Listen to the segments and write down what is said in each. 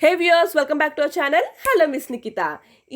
Hey viewers, welcome back to our channel. Hello miss Nikita.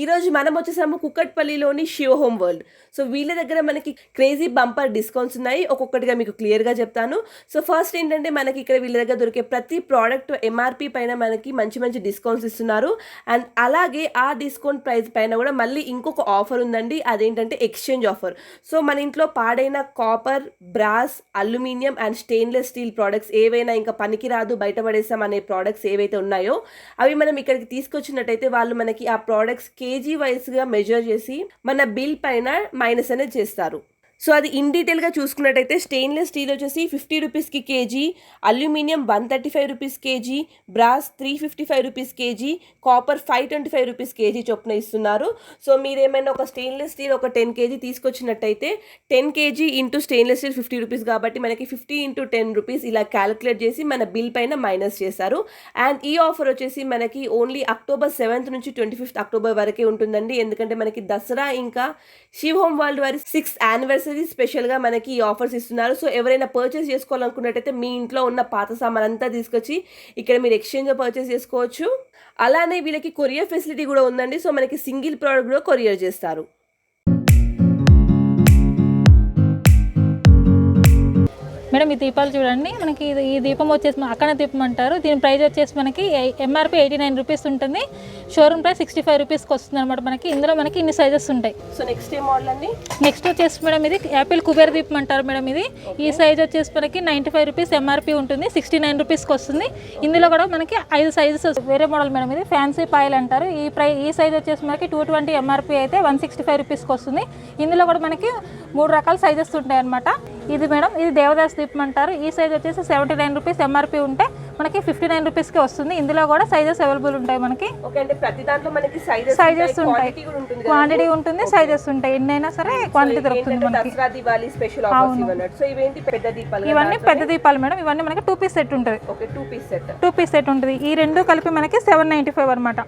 ఈరోజు మనం వచ్చేసాము కుక్కట్పల్లిలోని శివ హోమ్ వరల్డ్. సో వీళ్ళ దగ్గర మనకి క్రేజీ బంపర్ డిస్కౌంట్స్ ఉన్నాయి. ఒక్కొక్కటిగా మీకు క్లియర్గా చెప్తాను. సో ఫస్ట్ ఏంటంటే మనకి ఇక్కడ వీళ్ళ దగ్గర దొరికే ప్రతి ప్రోడక్ట్ ఎంఆర్పి పైన మనకి మంచి మంచి డిస్కౌంట్స్ ఇస్తున్నారు. అండ్ అలాగే ఆ డిస్కౌంట్ ప్రైస్ పైన కూడా మళ్ళీ ఇంకొక ఆఫర్ ఉందండి. అదేంటంటే ఎక్స్చేంజ్ ఆఫర్. సో మన ఇంట్లో పాడైన copper, brass, aluminium and stainless steel products ఏవైనా ఇంకా పనికిరాదు బయటపడేసాం అనే ప్రోడక్ట్స్ ఏవైతే ఉన్నాయో అవి మనం ఇక్కడికి తీసుకొచ్చినట్టయితే వాళ్ళు మనకి ఆ ప్రోడక్ట్స్ కేజీ వైజ్గా మెజర్ చేసి మన బిల్ పైన మైనస్ అనేది చేస్తారు. సో అది ఇన్ డీటెయిల్గా చూసుకున్నట్టయితే స్టెయిన్లెస్ స్టీల్ వచ్చేసి 50 రూపీస్కి KG, aluminium 135 rupees KG, brass 355 rupees KG, copper 525 rupees KG చొప్పున ఇస్తున్నారు. సో మీరేమైనా ఒక స్టెయిన్లెస్ స్టీల్ ఒక 10 కేజీ తీసుకొచ్చినట్టయితే 10 KG into stainless steel 50 rupees కాబట్టి మనకి 50 ఇంటూ 10 రూపీస్ ఇలా క్యాలిక్యులేట్ చేసి మన బిల్ పైన మైనస్ చేశారు. అండ్ ఈ ఆఫర్ వచ్చేసి మనకి ఓన్లీ అక్టోబర్ 7th నుంచి 25th అక్టోబర్ వరకే ఉంటుందండి. ఎందుకంటే మనకి దసరా ఇంకా శివ హోమ్ వరల్డ్ వారి 6th యానివర్సరీ స్పెషల్గా మనకి ఈ ఆఫర్స్ ఇస్తున్నారు. సో ఎవరైనా పర్చేస్ చేసుకోవాలనుకున్నట్టయితే మీ ఇంట్లో ఉన్న పాత సామాన్ అంతా తీసుకొచ్చి ఇక్కడ మీరు ఎక్స్చేంజ్లో పర్చేస్ చేసుకోవచ్చు. అలానే వీళ్ళకి కొరియర్ ఫెసిలిటీ కూడా ఉందండి. సో మనకి సింగిల్ ప్రోడక్ట్ కూడా కొరియర్ చేస్తారు. మేడం ఈ దీపాలు చూడండి, మనకి ఈ దీపం వచ్చేసి అక్కన దీపం అంటారు. దీని ప్రైస్ వచ్చేసి మనకి ఎంఆర్పి 89 రూపీస్ ఉంటుంది. షోరూమ్ ప్రైస్ 65 రూపీస్కి వస్తుంది అనమాట. మనకి ఇందులో మనకి ఇన్ని సైజెస్ ఉంటాయి. సో నెక్స్ట్ ఏ మోడల్ అండి? నెక్స్ట్ వచ్చేసి మేడం ఇది యాపిల్ కుబేర్ దీపం అంటారు మేడం. ఇది ఈ సైజ్ వచ్చేసి మనకి 95 రూపీస్ ఎంఆర్పి ఉంటుంది. 69 రూపీస్కి వస్తుంది. ఇందులో కూడా మనకి 5 సైజెస్ వేరే మోడల్ మేడం. ఇది ఫ్యాన్సీ పాయిల్ అంటారు. ఈ సైజ్ వచ్చేసి మనకి 220 ఎంఆర్పి అయితే 165 రూపీస్కి వస్తుంది. ఇందులో కూడా మనకి 3 రకాల సైజెస్ ఉంటాయి అనమాట. ఇది మేడం ఇది దేవదాస్ దీపం అంటారు. ఈ సైజ్ వచ్చేసి 79 రూపీస్ ఎంఆర్పి ఉంటే మనకి 59 రూపీస్కి వస్తుంది. ఇందులో కూడా సైజెస్ అవైలబుల్ ఉంటాయి మనకి. సైజెస్ ఉంటాయి, క్వాంటిటీ ఉంటుంది, సైజెస్ ఉంటాయి. ఎన్నైనా సరే క్వాంటిటీ దొరుకుతుంది మనకి. ఇవన్నీ పెద్ద దీపాలు మేడం. ఇవన్నీ మనకి 2 పీస్ సెట్ ఉంటుంది. 2 పీస్ సెట్ ఉంటుంది. ఈ రెండు కలిపి మనకి 795 అనమాట.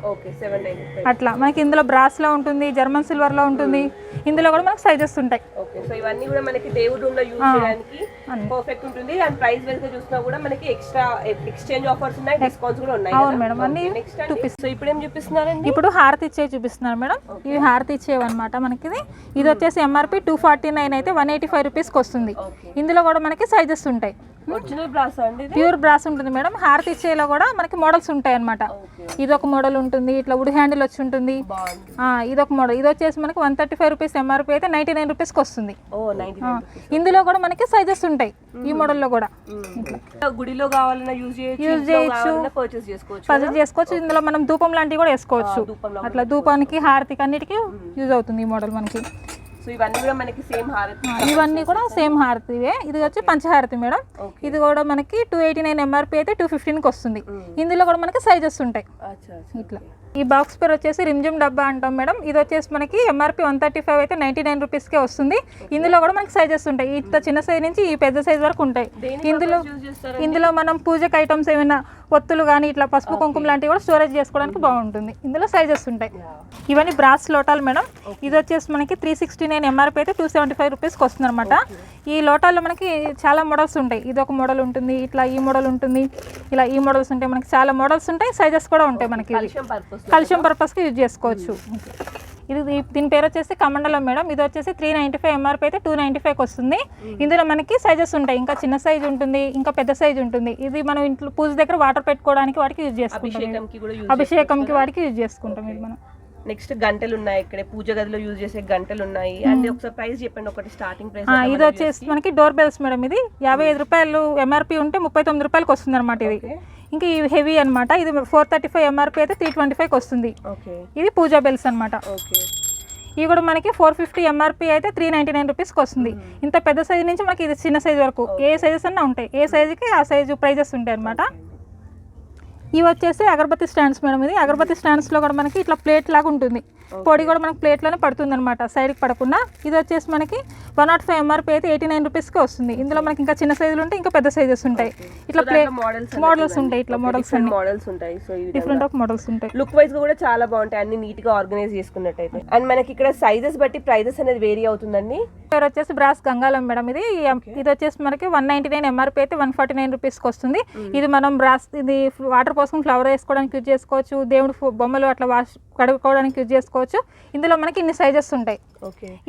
అట్లా మనకి ఇందులో బ్రాస్ లో ఉంటుంది, జర్మన్ సిల్వర్ లో ఉంటుంది. ఇందులో కూడా మనకి సైజెస్ ఉంటాయి. సో ఇవన్నీ కూడా మనకి దేవుడు రూమ్ లో యూజ్ చేయడానికి పర్ఫెక్ట్ ఉంటుంది. అండ్ ప్రైస్ వైస్ గా చూసినా కూడా మనకి ఎక్స్ట్రా ఎక్స్చేంజ్ ఆఫర్స్ ఉన్నాయి, డిస్కౌంట్స్ కూడా ఉన్నాయి. అవును మేడం, అన్ని 2 పీస్. సో ఇప్పుడు ఏం చూపిస్తున్నారండి? ఇప్పుడు హారతి ఇచ్చే చూపిస్తున్నారు మేడం. ఇవి హారతి ఇచ్చేవి అనమాట. మనకి ఇది వచ్చేసి ఎంఆర్పి 249 అయితే 185 రూపీస్కి వస్తుంది. ఇందులో కూడా మనకి సైజెస్ ఉంటాయి. ఒరిజినల్ బ్రాస్ అండి, ప్యూర్ బ్రాస్ ఉంటుంది మేడం. హారతి ఇచ్చేలో కూడా మనకి మోడల్స్ ఉంటాయి అనమాట. ఇది ఒక మోడల్ ఉంటుంది, ఇట్లా వుడ్ హ్యాండిల్ వచ్చి ఉంటుంది. ఇది ఒక మోడల్. ఇది వచ్చేసి మనకి 135 రూపీస్ ఎంఆర్పి అయితే 99 రూపీస్కి వస్తుంది. ఇందులో కూడా మనకి సైజెస్ ఉంటాయి. ఈ మోడల్లో కూడా గుడిలో కావాలన్నా యూజ్ చేయొచ్చు, పర్చేస్ చేసుకోవచ్చు. ఇందులో మనం ధూపం లాంటివి కూడా వేసుకోవచ్చు. అట్లా ధూపానికి, హారతికి అన్నిటికీ యూజ్ అవుతుంది ఈ మోడల్ మనకి. సో ఇవన్నీ కూడా మనకి సేమ్ హారతి, ఇవన్నీ కూడా సేమ్ హారతివే. ఇది వచ్చి పంచహారతి మేడం. ఇది కూడా మనకి 289 ఎంఆర్పి అయితే 215కి వస్తుంది. ఇందులో కూడా మనకి సైజెస్ ఉంటాయి. ఇట్లా ఈ బాక్స్ పేరు వచ్చేసి రిమ్జిమ్ డబ్బా అంటాం మేడం. ఇది వచ్చేసి మనకి ఎంఆర్పి 135 అయితే 99 రూపీస్కే వస్తుంది. ఇందులో కూడా మనకి సైజెస్ ఉంటాయి. ఇంత చిన్న సైజ్ నుంచి ఈ పెద్ద సైజ్ వరకు ఉంటాయి. ఇందులో మనం పూజకి ఐటమ్స్ ఏమైనా ఒత్తులు కానీ ఇట్లా పసుపు కుంకుమ లాంటివి కూడా స్టోరేజ్ చేసుకోవడానికి బాగుంటుంది. ఇందులో సైజెస్ ఉంటాయి. ఇవన్నీ బ్రాస్ లోటాలు మేడం. ఇది వచ్చేసి మనకి 369 ఎంఆర్పి అయితే 275 రూపీస్కి వస్తుంది అనమాట. ఈ లోటాల్లో మనకి చాలా మోడల్స్ ఉంటాయి. ఇది ఒక మోడల్ ఉంటుంది, ఇట్లా ఈ మోడల్ ఉంటుంది, ఇలా ఈ మోడల్స్ ఉంటాయి. మనకి చాలా మోడల్స్ ఉంటాయి, సైజెస్ కూడా ఉంటాయి. మనకి కల్షియం పర్పస్కి యూజ్ చేసుకోవచ్చు. ఇది దీని పేరు వచ్చేసి కమండలం మేడం. ఇది వచ్చేసి 395 ఎంఆర్పి అయితే 295కి వస్తుంది. ఇందులో మనకి సైజెస్ ఉంటాయి. ఇంకా చిన్న సైజ్ ఉంటుంది, ఇంకా పెద్ద సైజ్ ఉంటుంది. ఇది మనం ఇంట్లో పూజ దగ్గర వాటర్ పెట్టుకోవడానికి వాటికి యూజ్ చేసుకుంటాం. అభిషేకంకి వాటికి యూజ్ చేసుకుంటాం. ఇది మనం నెక్స్ట్ గంటలు ఉన్నాయి. ఇక్కడ పూజ గదిలో యూజ్ చేసే గంటలు ఉన్నాయి. అంటే ఒకసారి ప్రైస్ చెప్పండి, ఒకటి స్టార్టింగ్ ప్రైస్. ఇది వచ్చేసి మనకి డోర్ బెల్స్ మేడం. ఇది 55 రూపాయలు ఎంఆర్పి ఉంటే 39 రూపాయలకి వస్తుంది అనమాట. ఇది ఇంకా ఇవి హెవీ అనమాట. ఇది 435 ఎంఆర్పి అయితే 325కి వస్తుంది. ఇది పూజా బెల్స్ అనమాట. ఇవి కూడా మనకి 450 ఎంఆర్పి అయితే 399 రూపీస్కి వస్తుంది. ఇంత పెద్ద సైజు నుంచి మనకి ఇది చిన్న సైజు వరకు ఏ సైజెస్ అన్నా ఉంటాయి. ఏ సైజుకి ఆ సైజు ప్రైజెస్ ఉంటాయి అనమాట. ఇవి వచ్చేసి అగరబత్తి స్టాండ్స్ మేడం. ఇది అగరబత్తి స్టాండ్స్లో కూడా మనకి ఇట్లా ప్లేట్ లాగా ఉంటుంది. పొడి కూడా మనకి ప్లేట్లోనే పడుతుంది అనమాట, సైడ్కి పడకుండా. ఇది వచ్చేసి మనకి 105 ఎంఆర్పి అయితే 89 రూపీస్కి వస్తుంది. ఇందులో మనకి ఇంకా చిన్న సైజులు ఉంటాయి, ఇంకా పెద్ద సైజెస్ ఉంటాయి. ఇట్లా మోడల్స్ ఉంటాయి. ఇట్లా మోడల్స్ ఉంటాయి. సో డిఫరెంట్ ఆఫ్ మోడల్స్ ఉంటాయి. లుక్ వైజ్ కూడా చాలా బాగుంటాయి, అన్ని నీట్ గా ఆర్గనైజ్ చేసుకున్నట్టయితే. అండ్ మనకి ఇక్కడ సైజెస్ బట్టి ప్రైజెస్ అనేది వేరీ అవుతుందండి. పేరు వచ్చేసి బ్రాస్ గంగాలం మేడం. ఇది వచ్చేసి మనకి 199 ఎంఆర్పీ అయితే 149 రూపీస్కి వస్తుంది. ఇది మనం బ్రాస్ ఇది వాటర్ పోసుకుని ఫ్లవర్ వేసుకోవడానికి యూజ్ చేసుకోవచ్చు, దేవుడు బొమ్మలు అట్లా కడుక్కోవడానికి యూజ్ చేసుకోవచ్చు. ఇందులో మనకి ఇన్ని సైజెస్ ఉంటాయి.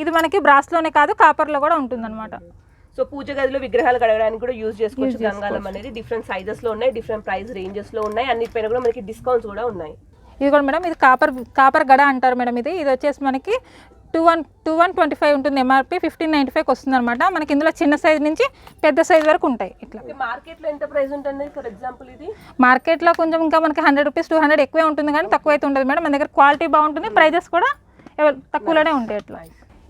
ఇది మనకి బ్రాస్లోనే కాదు కాపర్లో కూడా ఉంటుందన్నమాట. సో పూజ గదిలో విగ్రహాలు కడగడానికి కూడా యూజ్ చేసుకోవచ్చు. గంగాలం అనేది డిఫరెంట్ సైజెస్ లో ఉన్నాయి, డిఫరెంట్ ప్రైస్ రేంజెస్ లో ఉన్నాయి, అన్నిటిపైన కూడా మనకి డిస్కౌంట్స్ కూడా ఉన్నాయి. ఇది కూడా మేడం ఇది కాపర్ గడ అంటారు మేడం. ఇది వచ్చేసి మనకి 2125 ఉంటుంది ఎంఆర్పీ, 1595 వస్తుంది అనమాట. మనకి ఇందులో చిన్న సైజ్ నుంచి పెద్ద సైజ్ వరకు ఉంటాయి. ఇట్లా మార్కెట్ లో ఎంత ప్రైస్ ఉంటుంది ఫర్ ఎగ్జాంపుల్? ఇది మార్కెట్లో కొంచెం ఇంకా మనకి 100 రూపీస్ 200 ఎక్కువే ఉంటుంది కానీ తక్కువ అయితే ఉండదు మేడం. మన దగ్గర క్వాలిటీ బాగుంటుంది, ప్రైజెస్ కూడా తక్కువలోనే ఉంటాయి. ఇట్లా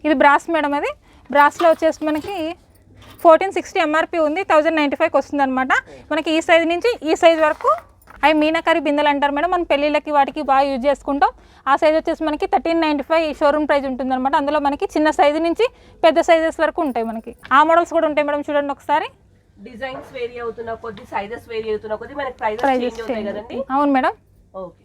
ఇది బ్రాస్ మేడం. అది బ్రాస్లో వచ్చేసి మనకి 1460 ఎంఆర్పీ ఉంది, 1095 వస్తుంది అనమాట. మనకి ఈ సైజ్ నుంచి ఈ సైజ్ వరకు అవి మీనాకరి బిందెలు అంటారు మేడం. మనం పెళ్ళిళ్ళకి వాటికి బాగా యూజ్ చేసుకుంటాం. ఆ సైజ్ వచ్చేసి మనకి 1395 షోరూమ్ ప్రైస్ ఉంటుంది అనమాట. అందులో మనకి చిన్న సైజు నుంచి పెద్ద సైజెస్ వరకు ఉంటాయి. మనకి ఆ మోడల్స్ కూడా ఉంటాయి మేడం. చూడండి ఒకసారి. డిజైన్స్ వేరీ అవుతున్న కొద్ది, సైజెస్ వేరీ అవుతున్న కొద్ది మనకి ప్రైజెస్ చేంజ్ అవుతాయి కదండి. అవును మేడం. ఓకే.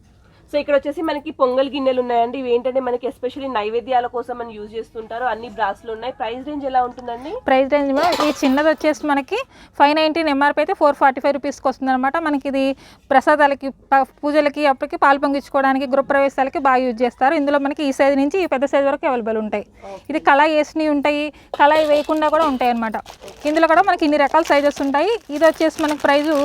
సో ఇక్కడ వచ్చేసి మనకి పొంగల్ గిన్నెలు ఉన్నాయండి. ఇవి ఏంటంటే మనకి ఎస్పెషల్లీ నైవేద్యాల కోసం మనం యూజ్ చేస్తుంటారు. అన్ని బ్రాస్లు ఉన్నాయి. ప్రైస్ రేంజ్ ఎలా ఉంటుందండి? ప్రైస్ రేంజ్ ఈ చిన్నది వచ్చేసి మనకి 519 ఎంఆర్పీ అయితే 445 రూపీస్కి వస్తుంది అనమాట. మనకి ఇది ప్రసాదాలకి, పూజలకి, అప్పటికి పాలు పొంగించుకోవడానికి, గృహప్రవేశాలకి బాగా యూజ్ చేస్తారు. ఇందులో మనకి ఈ సైజ్ నుంచి ఈ పెద్ద సైజ్ వరకు అవైలబుల్ ఉంటాయి. ఇది కళాయి వేసినవి ఉంటాయి, కళాయి వేయకుండా కూడా ఉంటాయి అనమాట. ఇందులో కూడా మనకి ఇన్ని రకాల సైజెస్ ఉంటాయి. ఇది వచ్చేసి మనకి ప్రైజు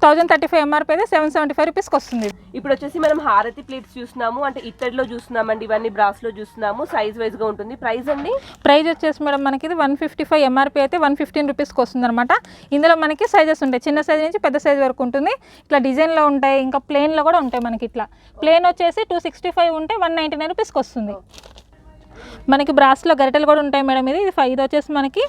1035 ఎంఆర్పీ అయితే 775 రూపీస్కి వస్తుంది. ఇప్పుడు వచ్చేసి మనం హారతి ప్లేట్స్ చూస్తున్నాము, అంటే ఇత్తడిలో చూస్తున్నామండి. ఇవన్నీ బ్రాస్లో చూస్తున్నాము. సైజ్ వైజ్ గా ఉంటుంది. ప్రైస్ అండి? ప్రైస్ వచ్చేసి మేడం మనకి ఇది 155 ఎంఆర్పీ అయితే 115 రూపీస్కి వస్తుంది అనమాట. ఇందులో మనకి సైజెస్ ఉంటాయి, చిన్న సైజ్ నుంచి పెద్ద సైజ్ వరకు ఉంటుంది. ఇట్లా డిజైన్లో ఉంటాయి, ఇంకా ప్లేన్లో కూడా ఉంటాయి. మనకి ఇట్లా ప్లేన్ వచ్చేసి 265 ఉంటే 199 రూపీస్కి వస్తుంది. మనకి బ్రాస్లో గరిటెలు కూడా ఉంటాయి మేడం. ఇది వచ్చేసి మనకి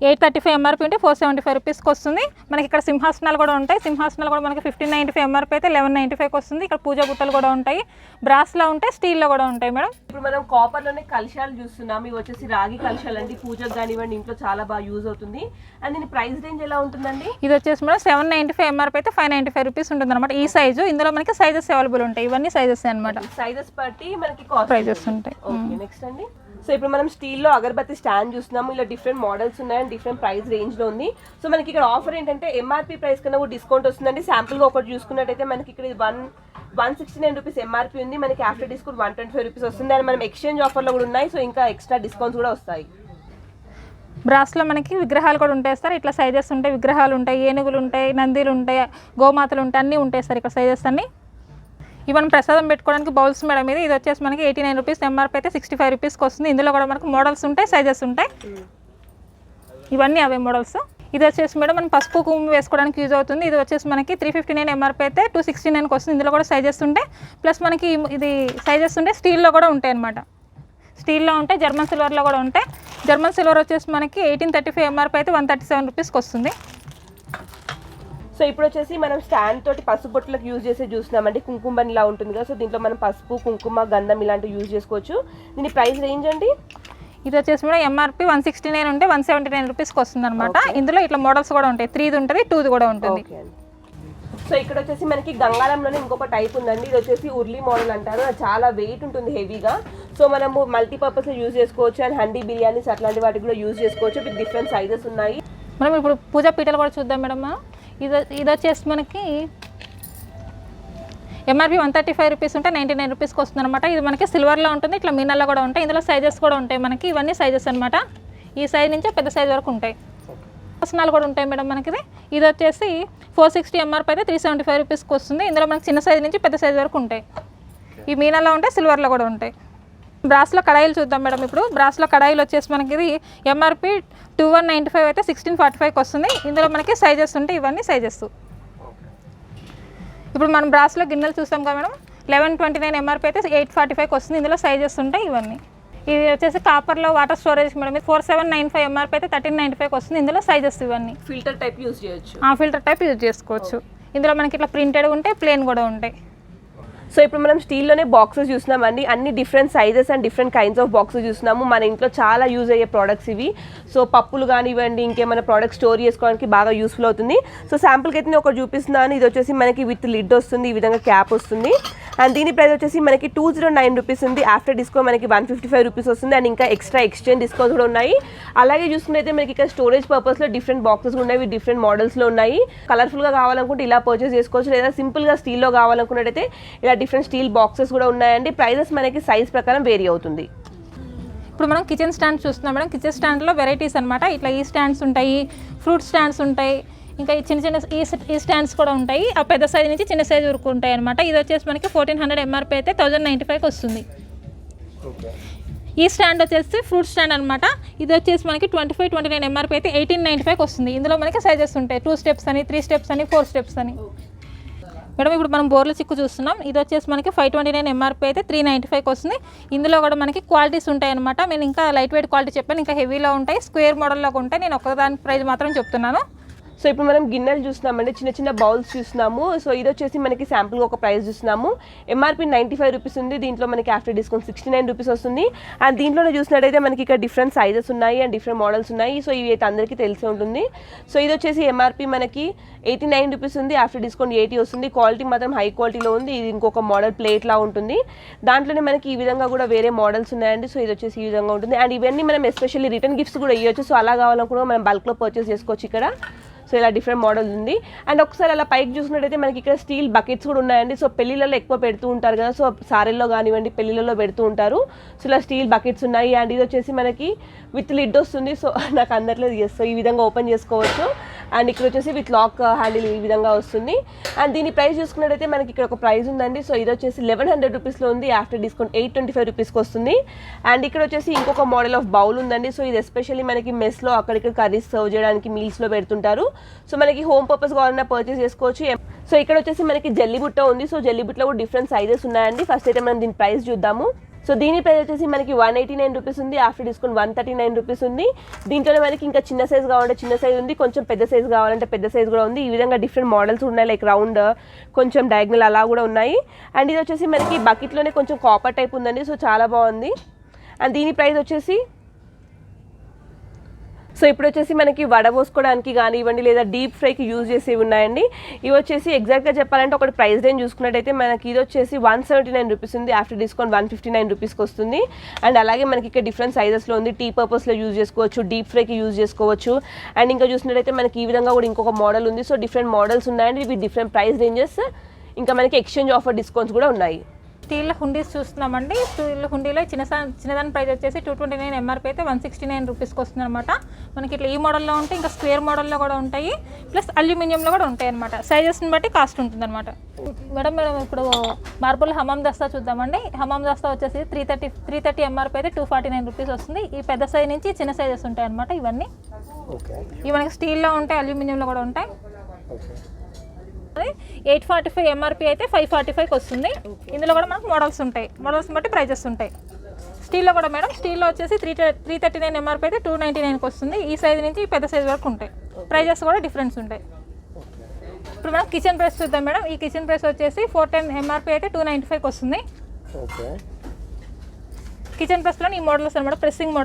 835 ఎంఆర్పీ ఉంటే 475 రూపీస్కి వస్తుంది. మనకి ఇక్కడ సింహాసనాలు కూడా ఉంటాయి. సింహాసనాలు కూడా మనకి 1595 ఎంఆర్పీ అయితే 1195 వస్తుంది. ఇక్కడ పూజ బుట్టలు కూడా ఉంటాయి. బ్రాస్లో ఉంటాయి, స్టీల్లో కూడా ఉంటాయి మేడం. ఇప్పుడు మనం కాపర్లోనే కలశాలు చూస్తున్నాం. ఇవి వచ్చేసి రాగి కలశాలు అండి. పూజకు కానివ్వండి, ఇంట్లో చాలా బాగా యూజ్ అవుతుంది. అండ్ దీని ప్రైస్ రేంజ్ ఎలా ఉంటుందండి? ఇది వచ్చేసి మేడం 795 ఎంఆర్పీ అయితే 595 రూపీస్ ఉంటుంది అనమాట. ఈ సైజు. ఇందులో మనకి సైజెస్ అవైలబుల్ ఉంటాయి. ఇవన్నీ సైజెస్ అనమాట. సైజెస్ బట్టి మనకి కాస్ట్ ప్రైజెస్ ఉంటాయి. ఓకే. నెక్స్ట్ అండి. సో ఇప్పుడు మనం స్టీల్లో అగరబత్తి స్టాండ్ చూస్తున్నాము. ఇలా డిఫరెంట్ మోడల్స్ ఉన్నాయి అండ్ డిఫరెంట్ ప్రైస్ రేంజ్లో ఉంది. సో మనకి ఇక్కడ ఆఫర్ ఏంటంటే ఎంఆర్పీ ప్రైస్ కన్నా కూడా డిస్కౌంట్ వస్తుందండి. శాంపుల్గా ఒకటి చూసుకున్నట్టయితే మనకి ఇక్కడ 169 రూపీస్ ఎంఆర్పీ ఉంది. మనకి ఆఫ్టర్ డిస్కౌంట్ 125 రూపీస్ వస్తుంది. అండ్ మనం ఎక్స్చేంజ్ ఆఫర్లో కూడా ఉన్నాయి. సో ఇంకా ఎక్స్ట్రా డిస్కౌంట్స్ కూడా వస్తాయి. బ్రాస్లో మనకి విగ్రహాలు కూడా ఉంటాయి సార్. ఇట్లా సైజెస్ ఉంటాయి, విగ్రహాలు ఉంటాయి, ఏనుగులు ఉంటాయి, నందిలు ఉంటాయి, గోమాతలు ఉంటాయి, అన్నీ ఉంటాయి సార్ ఇక్కడ సైజెస్ అన్నీ. ఇవి మనం ప్రసాదం పెట్టుకోవడానికి బౌల్స్ మేడం. ఇది వచ్చేసి మనకి 89 రూపీస్ ఎంఆర్పీ అయితే 65 రూపీస్కి వస్తుంది. ఇందులో కూడా మనకు మోడల్స్ ఉంటాయి, సైజెస్ ఉంటాయి. ఇవన్నీ అవే మోడల్స్. ఇది వచ్చేసి మేడం మనం పసుపు కుంకుమ వేసుకోవడానికి యూజ్ అవుతుంది. ఇది వచ్చేసి మనకి 359 ఎంఆర్పీ అయితే 269కి వస్తుంది. ఇందులో కూడా సైజెస్ ఉంటాయి. ప్లస్ మనకి ఇది సైజెస్ ఉంటాయి, స్టీల్లో కూడా ఉంటాయి అనమాట. స్టీల్లో ఉంటాయి, జర్మన్ సిల్వర్లో కూడా ఉంటాయి. జర్మన్ సిల్వర్ వచ్చేసి మనకి 1835 ఎంఆర్పీ అయితే 137 రూపీస్కి వస్తుంది. సో ఇప్పుడు వచ్చేసి మనం స్టాండ్ తోటి పసుపు బొట్టులకు యూజ్ చేసే చూస్తున్నామండి. కుంకుమ ఇలా ఉంటుంది కదా. సో దీంట్లో మనం పసుపు, కుంకుమ, గంధం ఇలాంటివి యూజ్ చేసుకోవచ్చు. దీని ప్రైస్ రేంజ్ అండి? ఇది వచ్చేసి కూడా ఎంఆర్పీ 169 ఉంటే 179 రూపీస్కి వస్తుంది అనమాట. ఇందులో ఇట్లా మోడల్స్ కూడా ఉంటాయి. 3ది ఉంటుంది, 2ది కూడా ఉంటుంది. సో ఇక్కడ వచ్చేసి మనకి గంగారంలోనే ఇంకొక టైప్ ఉందండి. ఇది వచ్చేసి ఉర్లీ మోడల్ అంటారు. అది చాలా వెయిట్ ఉంటుంది, హెవీగా. సో మనము మల్టీపర్పస్ యూజ్ చేసుకోవచ్చు. అండ్ హండీ బిర్యానీస్ అట్లాంటి వాటికి కూడా యూజ్ చేసుకోవచ్చు. విత్ డిఫరెంట్ సైజెస్ ఉన్నాయి. మనం ఇప్పుడు పూజా పీటలు కూడా చూద్దాం మేడం. ఇది వచ్చేసి మనకి ఎంఆర్పీ 135 రూపీస్ ఉంటే 99 రూపీస్కి వస్తుంది అనమాట. ఇది మనకి సిల్వర్లో ఉంటుంది, ఇట్లా మీనల్లో కూడా ఉంటాయి. ఇందులో సైజెస్ కూడా ఉంటాయి మనకి. ఇవన్నీ సైజెస్ అనమాట. ఈ సైజ్ నుంచి పెద్ద సైజ్ వరకు ఉంటాయి. ఆసనాలు కూడా ఉంటాయి మేడం మనకి. ఇది వచ్చేసి 460 ఎంఆర్పీ అయితే 375 రూపీస్కి వస్తుంది. ఇందులో మనకి చిన్న సైజ్ నుంచి పెద్ద సైజ్ వరకు ఉంటాయి. ఈ మీనల్లో ఉంటాయి, సిల్వర్లో కూడా ఉంటాయి. బ్రాస్లో కడాయిలు చూద్దాం మేడం. ఇప్పుడు బ్రాస్లో కడాయిలు వచ్చేసి మనకి ఇది ఎంఆర్పీ 2195 అయితే 1645కి వస్తుంది. ఇందులో మనకి సైజెస్ ఉంటాయి. ఇవన్నీ సైజెస్. ఇప్పుడు మనం బ్రాస్లో గిన్నెలు చూస్తాం కదా మేడం. 1129 ఎంఆర్పీ అయితే 845కి వస్తుంది. ఇందులో సైజెస్ ఉంటాయి. ఇవన్నీ. ఇది వచ్చేసి కాపర్లో వాటర్ స్టోరేజ్ మేడం. 4795 ఎంఆర్పీ అయితే 1395కి వస్తుంది. ఇందులో సైజెస్ ఇవన్నీ. ఫిల్టర్ టైప్ యూజ్ చేయొచ్చు. ఫిల్టర్ టైప్ యూజ్ చేసుకోవచ్చు. ఇందులో మనకి ఇట్లా ప్రింటెడ్ ఉంటాయి, ప్లేన్ కూడా ఉంటాయి. సో ఇప్పుడు మనం స్టీల్లోనే బాక్సెస్ చూస్తున్నామండి. అన్ని different sizes and different kinds of boxes చూస్తున్నాము. మన ఇంట్లో చాలా యూజ్ అయ్యే ప్రోడక్ట్స్ ఇవి. సో పప్పులు కానివ్వండి, ఇంకేమైనా ప్రోడక్ట్స్ స్టోర్ చేసుకోవడానికి బాగా యూస్ఫుల్ అవుతుంది. సో శాంపుల్కి అయితే నేను ఒకటి చూపిస్తున్నాను. ఇది వచ్చేసి మనకి విత్ లిడ్ వస్తుంది, ఈ విధంగా క్యాప్ వస్తుంది. అండ్ దీని ప్రైస్ వచ్చేసి మనకి 209 రూపీస్ ఉంది. ఆఫ్టర్ డిస్కౌంట్ మనకి 155 రూపీస్ వస్తుంది. అండ్ ఇంకా ఎక్స్ట్రా ఎక్స్చేంజ్ డిస్కౌంట్స్ కూడా ఉన్నాయి. అలాగే చూసుకున్నైతే మనకి ఇక్కడ స్టోరేజ్ పర్పస్లో డిఫరెంట్ బాక్సెస్ ఉన్నాయి, డిఫరెంట్ మోడల్స్లో ఉన్నాయి. కలర్ఫుల్గా కావాలనుకుంటే ఇలా పర్చేస్ చేసుకోవచ్చు, లేదా సింపుల్గా స్టీల్లో కావాలనుకున్నట్టయితే ఇలా డిఫరెంట్ స్టీల్ బాక్సెస్ కూడా ఉన్నాయండి. ప్రైజెస్ మనకి సైజ్ ప్రకారం వేరీ అవుతుంది. ఇప్పుడు మనం కిచెన్ స్టాండ్స్ చూస్తున్నాం మేడం. కిచెన్ స్టాండ్లో వెరైటీస్ అనమాట. ఇట్లా ఈ స్టాండ్స్ ఉంటాయి, ఫ్రూట్ స్టాండ్స్ ఉంటాయి, ఇంకా చిన్న చిన్న ఈ స్టాండ్స్ కూడా ఉంటాయి. ఆ పెద్ద సైజ్ నుంచి చిన్న సైజ్ వరకు ఉంటాయి అనమాట. ఇది వచ్చేసి మనకి 1400 ఎంఆర్పీ అయితే 1095కి వస్తుంది. ఈ స్టాండ్ వచ్చేసి ఫ్రూట్ స్టాండ్ అనమాట. ఇది వచ్చేసి మనకి 25-29 ఎంఆర్పీ అయితే 1895కి వస్తుంది. ఇందులో మనకి సైజెస్ ఉంటాయి, 2 స్టెప్స్ అని, 3 స్టెప్స్ అని, 4 స్టెప్స్ అని. మేడం ఇప్పుడు మనం బోర్ల చిక్కు చూస్తున్నాం. ఇది వచ్చేసి మనకి 529 ఎంఆర్పీ అయితే 395కి వస్తుంది. ఇందులో కూడా మనకి క్వాలిటీస్ ఉంటాయి అనమాట. నేను ఇంకా లైట్ వెయిట్ క్వాలిటీ చెప్పాను, ఇంకా హెవీలో ఉంటాయి, స్క్వేర్ మోడల్లో ఉంటాయి. నేను ఒకదాని ప్రైస్ మాత్రం చెప్తున్నాను. సో ఇప్పుడు మనం గిన్నెలు చూస్తున్నామండి, చిన్న చిన్న బౌల్స్ చూస్తున్నాము. సో ఇది వచ్చేసి మనకి శాంపుల్గా ఒక ప్రైస్ చూస్తున్నాము. ఎంఆర్పీ 95 రూపీస్ ఉంది. దీంట్లో మనకి ఆఫ్టర్ డిస్కౌంట్ 69 రూపీస్ వస్తుంది. అండ్ దీంట్లోనే చూసినట్టయితే మనకి ఇక్కడ డిఫరెంట్ సైజెస్ ఉన్నాయి అండ్ డిఫరెంట్ మోడల్స్ ఉన్నాయి. సో ఇవి అయితే అందరికీ తెలిసే ఉంటుంది. సో ఇది వచ్చేసి ఎంఆర్పీ మనకి 89 రూపీస్ ఉంది. ఆఫ్టర్ డిస్కౌంట్ 80 వస్తుంది. క్వాలిటీ మాత్రం హై క్వాలిటీలో ఉంది. ఇది ఇంకొక మోడల్ ప్లేట్లా ఉంటుంది. దాంట్లోనే మనకి ఈ విధంగా కూడా వేరే మోడల్స్ ఉన్నాయండి. సో ఇది వచ్చేసి ఈ విధంగా ఉంటుంది. అండ్ ఇవన్నీ మనం ఎస్పెషల్లీ రిటర్న్ గిఫ్ట్స్ కూడా ఇవ్వచ్చు. సో అలా కావాలనుకున్నా మనం బల్క్లో పర్చేస్ చేసుకోవచ్చు ఇక్కడ. సో ఇలా డిఫరెంట్ మోడల్ ఉంది. అండ్ ఒకసారి అలా పైకి చూసినట్టయితే మనకి ఇక్కడ స్టీల్ బకెట్స్ కూడా ఉన్నాయండి. సో పెళ్ళిళ్ళలో ఎక్కువ పెడుతూ ఉంటారు కదా, సో సారీల్లో కానివ్వండి పెళ్ళిళ్ళలో పెడుతూ ఉంటారు. సో ఇలా స్టీల్ బకెట్స్ ఉన్నాయి. అండ్ ఇది వచ్చేసి మనకి విత్ లిడ్ వస్తుంది. సో నాకు అందట్లేదు, సో ఈ విధంగా ఓపెన్ చేసుకోవచ్చు. అండ్ ఇక్కడ వచ్చేసి విత్ లాక్ హ్యాండిల్ ఈ విధంగా వస్తుంది. అండ్ దీని ప్రైస్ చూసుకున్నట్టయితే మనకి ఇక్కడ ఒక ప్రైస్ ఉందండి. సో ఇది వచ్చేసి 1100 రూపీస్లో ఉంది. ఆఫ్టర్ డిస్కౌంట్ 825 రూపీస్కి వస్తుంది. అండ్ ఇక్కడ వచ్చేసి ఇంకొక మోడల్ ఆఫ్ బౌల్ ఉందండి. సో ఇది ఎస్పెషల్లీ మనకి మెస్లో అక్కడిక్కడ కర్రీస్ సర్వ్ చేయడానికి మీల్స్లో పెడుతుంటారు. సో మనకి హోమ్ పర్పస్ కావాలన్నా పర్చేస్ చేసుకోవచ్చు. సో ఇక్కడ వచ్చేసి మనకి జల్లి బుట్ట ఉంది. సో జల్లి బుట్టలో కూడా డిఫరెంట్ సైజెస్ ఉన్నాయండి. ఫస్ట్ అయితే మనం దీని ప్రైస్ చూద్దాము. సో దీని ప్రైస్ వచ్చేసి మనకి 189 రూపీస్ ఉంది. ఆఫ్టర్ డిస్కౌంట్ 139 రూపీస్ ఉంది. దీంట్లోనే మనకి ఇంకా చిన్న సైజ్ కావాలంటే చిన్న సైజ్ ఉంది, కొంచెం పెద్ద సైజ్ కావాలంటే పెద్ద సైజ్ కూడా ఉంది. ఈ విధంగా డిఫరెంట్ మోడల్స్ ఉన్నాయి, లైక్ రౌండ్, కొంచెం డయాగ్నల్ అలా కూడా ఉన్నాయి. అండ్ ఇది వచ్చేసి మనకి బకెట్లోనే కొంచెం కాపర్ టైప్ ఉందండి. సో చాలా బాగుంది. అండ్ దీని ప్రైస్ వచ్చేసి సో ఇప్పుడు వచ్చేసి మనకి వడబోసుకోవడానికి కానివ్వండి లేదా డీప్ ఫ్రైకి యూజ్ చేసేవి ఉన్నాయండి. ఇవి వచ్చేసి ఎగ్జాక్ట్గా చెప్పాలంటే ఒకటి ప్రైస్ రేంజ్ చూసుకున్నట్టయితే మనకి ఇది వచ్చేసి 179 రూపీస్ ఉంది. ఆఫ్టర్ డిస్కౌంట్ 159 రూపీస్కి వస్తుంది. అండ్ అలాగే మనకి ఇక్కడ డిఫరెంట్ సైజెస్లో ఉంది. టీ పర్పస్లో యూజ్ చేసుకోవచ్చు, డీప్ ఫ్రైకి యూజ్ చేసుకోవచ్చు. అండ్ ఇంకా చూసినట్టయితే మనకి ఈ విధంగా కూడా ఇంకొక మోడల్ ఉంది. సో డిఫరెంట్ మోడల్స్ ఉన్నాయండి. ఇవి డిఫరెంట్ ప్రైస్ రేంజెస్. ఇంకా మనకి ఎక్స్చేంజ్ ఆఫర్ డిస్కౌంట్స్ కూడా ఉన్నాయి. స్టీల్ హుండీస్ చూస్తున్నామండి. స్టీల్ హుండీలో చిన్నదాని ప్రైస్ వచ్చేసి 229 ఎంఆర్పీ అయితే 169 రూపీస్కి వస్తుంది అనమాట. మనకి ఇట్లా ఈ మోడల్లో ఉంటాయి, ఇంకా స్క్వేర్ మోడల్లో కూడా ఉంటాయి, ప్లస్ అల్యూమినియంలో కూడా ఉంటాయి అనమాట. సైజెస్ని బట్టి కాస్ట్ ఉంటుంది అనమాట. మేడం ఇప్పుడు మార్బుల్ హమామ్ దస్తా చూద్దామండి. హమామ్ దస్తా వచ్చేసి 330 ఎంఆర్పీ అయితే 249 రూపీస్ వస్తుంది. ఈ పెద్ద సైజ్ నుంచి చిన్న సైజెస్ ఉంటాయి అనమాట. ఇవన్నీ ఇవి మనకి స్టీల్లో ఉంటాయి, అల్యూమినియంలో కూడా ఉంటాయి. 845 ఎంఆర్పీ అయితే 545కి వస్తుంది. ఇందులో కూడా మనకు మోడల్స్ ఉంటాయి, మోడల్స్ బట్టి ప్రైజెస్ ఉంటాయి. స్టీల్లో కూడా మేడం, స్టీల్లో వచ్చేసి 339 ఎంఆర్పీ అయితే 299కి వస్తుంది. ఈ సైజ్ నుంచి పెద్ద సైజ్ వరకు ఉంటాయి. ప్రైజెస్ కూడా డిఫరెన్స్ ఉంటాయి. ఇప్పుడు మనం కిచెన్ ప్రెస్ చూద్దాం మేడం. ఈ కిచెన్ ప్రెస్ వచ్చేసి 410 ఎంఆర్పీ అయితే 295కి వస్తుంది. కిచెన్ ప్రెస్లో ఈ మోడల్స్ అనమాట. ప్రెస్సింగ్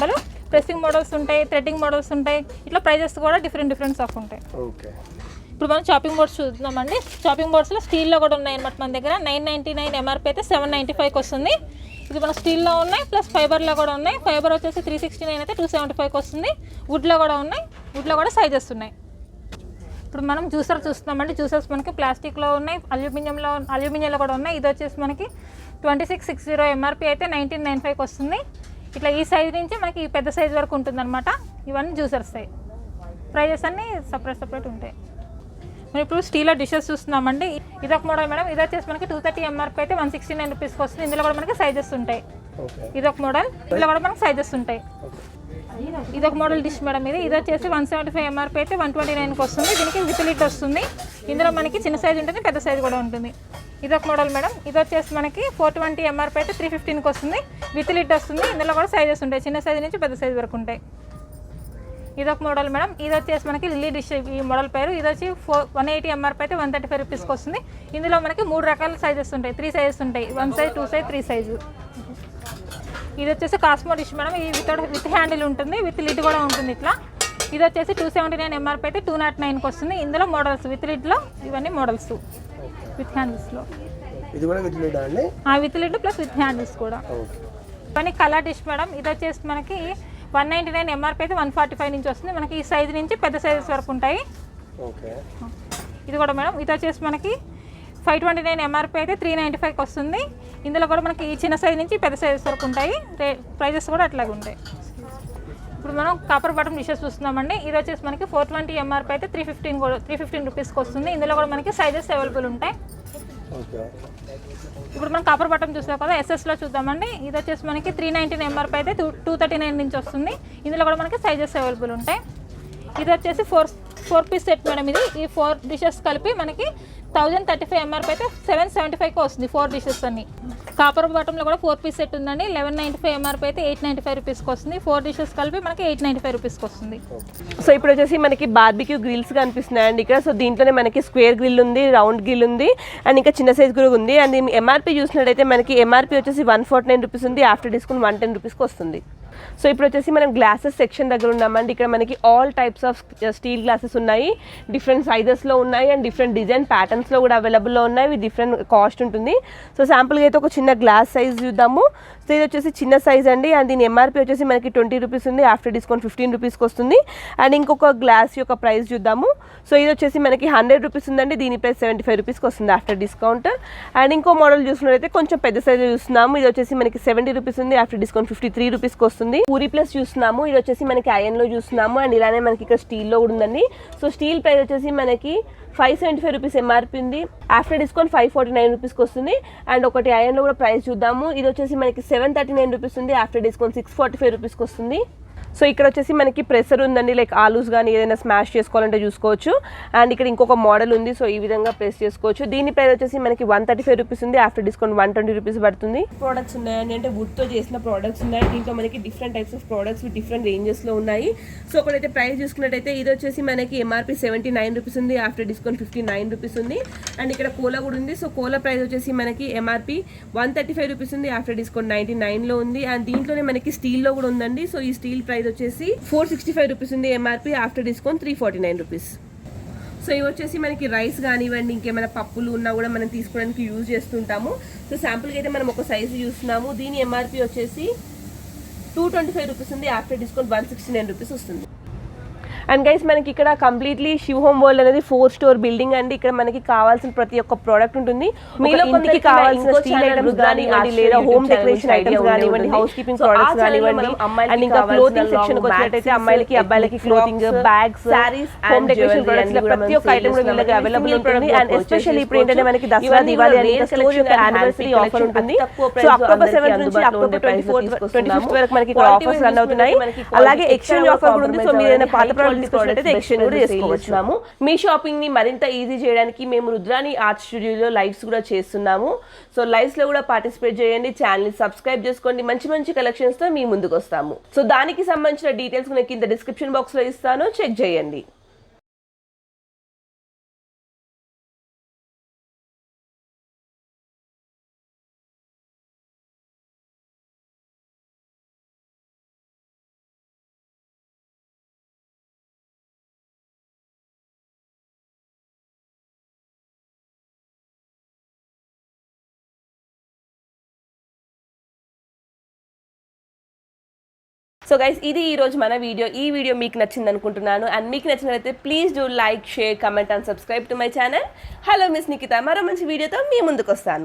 మోడల్స్ ఉంటాయి, థ్రెడ్డింగ్ మోడల్స్ ఉంటాయి. ఇట్లా ప్రైజెస్ కూడా డిఫరెంట్ ఆఫ్ ఉంటాయి. ఇప్పుడు మనం చాపింగ్ బోర్డ్స్ చూద్దామండి. చాపింగ్ బోర్డ్స్లో స్టీల్లో కూడా ఉన్నాయి అనమాట. మన దగ్గర 999 ఎంఆర్పీ అయితే 795కి వస్తుంది. ఇది మన స్టీల్లో ఉన్నాయి, ప్లస్ ఫైబర్లో కూడా ఉన్నాయి. ఫైబర్ వచ్చేసి 369 అయితే 275కి వస్తుంది. వుడ్లో కూడా ఉన్నాయి, వుడ్లో కూడా సైజెస్ ఉన్నాయి. ఇప్పుడు మనం జ్యూసర్ చూస్తున్నామండి. జ్యూసర్స్ మనకి ప్లాస్టిక్లో ఉన్నాయి, అల్యూమినియంలో కూడా ఉన్నాయి. ఇది వచ్చేసి మనకి 2660 ఎంఆర్పీ అయితే 1995కి వస్తుంది. ఇట్లా ఈ సైజ్ నుంచి మనకి పెద్ద సైజ్ వరకు ఉంటుందన్నమాట. ఇవన్నీ జ్యూసర్స్ ప్రైజెస్ అన్నీ సపరేట్ ఉంటాయి. మనం ఇప్పుడు స్టీల్లో డిషెస్ చూస్తున్నామండి. ఇదొక మోడల్ మేడం. ఇది వచ్చేసి మనకి 230 ఎంఆర్పీ అయితే 169 రూపీస్కి వస్తుంది. ఇందులో కూడా మనకి సైజెస్ ఉంటాయి. ఇదొక మోడల్, ఇందులో కూడా మనకి సైజెస్ ఉంటాయి. ఇదొక మోడల్ డిష్ మేడం. ఇది వచ్చేసి 175 ఎంఆర్పీ అయితే 129కి వస్తుంది. దీనికి విత్ లిడ్ వస్తుంది. ఇందులో మనకి చిన్న సైజ్ ఉంటుంది, పెద్ద సైజ్ కూడా ఉంటుంది. ఇదొక మోడల్ మేడం. ఇది వచ్చేసి మనకి 420 ఎంఆర్పీ అయితే 315కి వస్తుంది. విత్ లిడ్ వస్తుంది. ఇందులో కూడా సైజెస్ ఉంటాయి, చిన్న సైజ్ నుంచి పెద్ద సైజ్ వరకు ఉంటాయి. ఇదొక మోడల్ మేడం. ఇది వచ్చేసి మనకి లిల్లీ డిష్, ఈ మోడల్ పేరు. ఇది వచ్చి 180 ఎంఆర్పీ అయితే 135 రూపీస్కి వస్తుంది. ఇందులో మనకి 3 రకాల సైజెస్ ఉంటాయి, 3 సైజెస్ ఉంటాయి. 1 సైజ్, 2 సైజ్, 3 సైజు. ఇది వచ్చేసి కాస్మో డిష్ మేడం. ఇది విత్ హ్యాండిల్ ఉంటుంది, విత్ లిడ్ కూడా ఉంటుంది ఇట్లా. ఇది వచ్చేసి 279 ఎంఆర్పీ అయితే 209కి వస్తుంది. ఇందులో మోడల్స్ విత్ లిడ్లో ఇవన్నీ మోడల్స్ విత్ హ్యాండిల్స్లో. ఇది కూడా విత్ లిడ్ అండి? With lid plus with handles కూడా. కానీ కలర్ డిష్ మేడం, ఇది వచ్చేసి మనకి 199 ఎంఆర్పీ అయితే 145 నుంచి వస్తుంది. మనకి ఈ సైజ్ నుంచి పెద్ద సైజెస్ వరకు ఉంటాయి. ఓకే. ఇది కూడా మేడం, ఇది వచ్చేసి మనకి 529 ఎంఆర్పీ అయితే 395కి వస్తుంది. ఇందులో కూడా మనకి ఈ చిన్న సైజ్ నుంచి పెద్ద సైజెస్ వరకు ఉంటాయి. ప్రైజెస్ కూడా అట్లాగే ఉంటాయి. ఇప్పుడు మనం కాపర్ బాటమ్ డిషెస్ చూస్తున్నామండి. ఇది వచ్చేసి మనకి 420 ఎంఆర్పీ అయితే 315 రూపీస్కి వస్తుంది. ఇందులో కూడా మనకి సైజెస్ అవైలబుల్ ఉంటాయి. ఇప్పుడు మనం కాపర్ బాటమ్ చూసాం కదా, ఎస్ఎస్లో చూద్దామండి. ఇది వచ్చేసి మనకి 319 ఎంఆర్పీ అయితే 239 నుంచి వస్తుంది. ఇందులో కూడా మనకి సైజెస్ అవైలబుల్ ఉంటాయి. ఇది వచ్చేసి ఫోర్ పీస్ సెట్ మేడం. ఈ 4 డిషెస్ కలిపి మనకి 1035 ఎంఆర్పీ అయితే 775కి వస్తుంది. 4 డిషెస్ అన్ని. కాపర్ బాటంలో కూడా 4 పీస్ సెట్ ఉందండి. 1195 ఎంఆర్పీ అయితే 895 రూపీస్కి వస్తుంది. 4 డిషెస్ కలిపి మనకి 895 రూపీస్కి వస్తుంది. సో ఇప్పుడు వచ్చేసి మనకి బార్బిక్యూ గ్రిల్స్ కనిపిస్తున్నాయండి ఇక్కడ. సో దీంట్లోనే మనకి స్క్వేర్ గ్రిల్ ఉంది, రౌండ్ గ్రిల్ ఉంది, అండ్ ఇంకా చిన్న సైజ్ కూడా ఉంది. అండ్ ఎంఆర్పీ చూసినట్టయితే మనకి ఎంఆర్పీ వచ్చేసి 149 రూపీస్ ఉంది. ఆఫ్టర్ డిస్కౌంట్ 110 రూపీస్కి వస్తుంది. సో ఇప్పుడు వచ్చేసి మనం గ్లాసెస్ సెక్షన్ దగ్గర ఉన్నామండి. ఇక్కడ మనకి all types of steel glasses ఉన్నాయి. డిఫరెంట్ సైజెస్లో ఉన్నాయి అండ్ డిఫరెంట్ డిజైన్ ప్యాటర్న్స్లో కూడా అవైలబుల్లో ఉన్నాయి. విత్ డిఫరెంట్ కాస్ట్ ఉంటుంది. సో శాంపుల్గా అయితే ఒక చిన్న గ్లాస్ సైజ్ చూద్దాము. సో ఇది వచ్చేసి చిన్న సైజ్ అండి. అండ్ దీని ఎంఆర్పీ వచ్చేసి మనకి 20 రూపీస్ ఉంది. ఆఫ్టర్ డిస్కౌంట్ 15 రూపీస్కి వస్తుంది. అండ్ ఇంకొక గ్లాస్ యొక్క ప్రైస్ చూద్దాము. సో ఇది వచ్చేసి మనకి 100 రూపీస్ ఉందండి. దీని ప్రైస్ 75 రూపీస్కి వస్తుంది ఆఫ్టర్ డిస్కౌంట్. అండ్ ఇంకో మోడల్ చూసినట్లయితే కొంచెం పెద్ద సైజ్ చూస్తున్నాము. ఇది వచ్చేసి మనకి 70 రూపీస్ ఉంది. ఆఫ్టర్ డిస్కౌంట్ 53 రూపీస్కి వస్తుంది. పూరి ప్లస్ చూస్తున్నాము. ఇది వచ్చేసి మనకి ఐరన్లో చూస్తున్నాము. అండ్ ఇలానే మనకి ఇక్కడ స్టీల్లో కూడా ఉందండి. సో స్టీల్ ప్రైస్ వచ్చేసి మనకి 575 రూపీస్ ఎంఆర్పీ ఉంది. ఆఫ్టర్ డిస్కౌంట్ 549 రూపీస్కి వస్తుంది. అండ్ ఒకటి ఐరన్లో కూడా ప్రైస్ చూద్దాము. ఇది వచ్చేసి మనకి 739 రూపీస్ ఉంది. ఆఫ్టర్ డిస్కౌంట్ 645 రూపీస్కి వస్తుంది. సో ఇక్కడ వచ్చేసి మనకి ప్రెషర్ ఉందండి. లైక్ ఆలూస్ కానీ ఏదైనా స్మాష్ చేసుకోవాలంటే చూసుకోవచ్చు. అండ్ ఇక్కడ ఇంకొక మోడల్ ఉంది. సో ఈ విధంగా ప్రెస్ చేసుకోవచ్చు. దీని ప్రైస్ వచ్చేసి మనకి 135 రూపీస్ ఉంది. ఆఫ్టర్ డిస్కౌంట్ 120 రూపీస్ పడుతుంది. ప్రోడక్ట్స్ ఉన్నాయండి, అంటే వుడ్తో చేసిన ప్రోడక్ట్స్ ఉన్నాయి. దీంట్లో మనకి different types of products different రేంజెస్లో ఉన్నాయి. సో ఒకటైతే ప్రైస్ చూసుకున్నట్టయితే ఇది వచ్చేసి మనకి ఎంఆర్పీ 79 రూపీస్ ఉంది. ఆఫ్టర్ డిస్కౌంట్ 59 రూపీస్ ఉంది. అండ్ ఇక్కడ కోలా కూడా ఉంది. సో కోలా ప్రైస్ వచ్చేసి మనకి ఎంఆర్పీ 135 రూపీస్ ఉంది. ఆఫ్టర్ డిస్కౌంట్ 99లో ఉంది. అండ్ దీంట్లోనే మనకి స్టీల్లో కూడా ఉందండి. సో ఈ స్టీల్ ప్రైస్ వచ్చేసి 465 రూపీస్ ఉంది. MRP after discount 349 rupees. So ఇవి వచ్చేసి మనకి రైస్ కానివ్వండి, ఇంకేమైనా పప్పులు ఉన్నా కూడా మనం తీసుకోవడానికి యూజ్ చేస్తుంటాము. సో శాంపుల్కి అయితే మనం ఒక సైజు చూస్తున్నాము. దీని ఎంఆర్పీ వచ్చేసి 225 రూపీస్ ఉంది. ఆఫ్టర్ డిస్కౌంట్ 169 రూపీస్ వస్తుంది. అండ్ గైస్ మనకి ఇక్కడ కంప్లీట్లీ శివ్ హోమ్ వరల్డ్ అనేది 4 స్టోర్ బిల్డింగ్ అండి. ఇక్కడ మనకి కావాల్సిన ప్రతి ఒక్క ప్రోడక్ట్ ఉంటుంది. మీలో కొంతకి కావాల్సిన స్టీల్ ఐటమ్స్ కానివ్వండి, లేదా హోమ్ డెకరేషన్ ఐటమ్స్ కానివ్వండి, హౌస్ కీపింగ్ ప్రొడక్ట్స్ కానివ్వండి, అండ్ ఇంకా క్లోతింగ్ సెక్షన్ వచ్చేటైతే అమ్మాయిలకి అబ్బాయిలకి clothing, bags, saris, home decoration products ప్రతి ఒక్క ఐటమ్ కూడా వీళ్ళకి అవైలబుల్ ఉంటుంది. అండ్ ఎస్పెషల్లీ ఇప్పుడు ఏంటంటే మనకి దసరా, దివాళీ అనేది స్టోర్ యొక్క యానివర్సరీ ఆఫర్ ఉంటుంది. సో అక్టోబర్ 7 నుంచి అక్టోబర్ 25th వరకు మనకి ఇక్కడ ఆఫర్స్ రన్ అవుతున్నాయి. అలాగే ఎక్స్చేంజ్ ఆఫర్ కూడా ఉంది. సో మీరు ఏదైనా పాత ఎక్స్చేంజ్ కూడా చేసుకోవచ్చున్నాము. మీ షాపింగ్ ని మరింత ఈజీ చేయడానికి మేము రుద్రాని ఆర్ట్ స్టూడియోలో లైవ్స్ కూడా చేస్తున్నాము. సో లైవ్స్ లో కూడా పార్టిసిపేట్ చేయండి. ఛానల్ ని సబ్స్క్రైబ్ చేసుకోండి. మంచి మంచి కలెక్షన్స్ తో మీ ముందుకు వస్తాము. సో దానికి సంబంధించిన డీటెయిల్స్ నేను కింద డిస్క్రిప్షన్ బాక్స్ లో ఇస్తాను, చెక్ చేయండి. సో గైస్ ఇది ఈ రోజు మన వీడియో. ఈ వీడియో మీకు నచ్చింది అనుకుంటున్నాను. అండ్ మీకు నచ్చినట్లయితే please do like, share, comment and subscribe to my channel hello miss Nikita. మరో మంచి వీడియోతో మీ ముందుకు వస్తాను.